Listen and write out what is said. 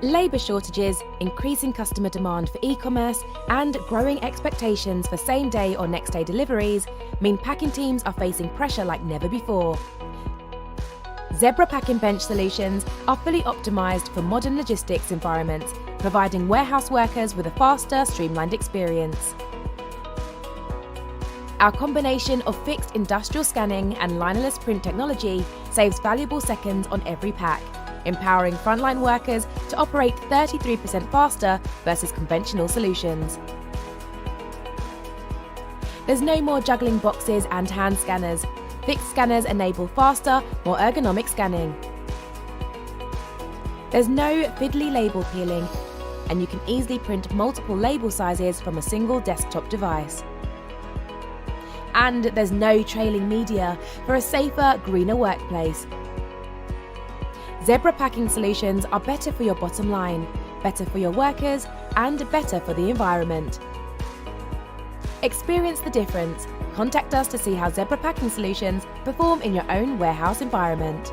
Labour shortages, increasing customer demand for e-commerce, and growing expectations for same-day or next-day deliveries mean packing teams are facing pressure like never before. Zebra Packing Bench solutions are fully optimised for modern logistics environments, providing warehouse workers with a faster, streamlined experience. Our combination of fixed industrial scanning and linerless print technology saves valuable seconds on every pack, empowering frontline workers to operate 33% faster versus conventional solutions. There's no more juggling boxes and hand scanners. Fixed scanners enable faster, more ergonomic scanning. There's no fiddly label peeling, and you can easily print multiple label sizes from a single desktop device. And there's no trailing media for a safer, greener workplace. Zebra packing solutions are better for your bottom line, better for your workers, and better for the environment. Experience the difference. Contact us to see how Zebra packing solutions perform in your own warehouse environment.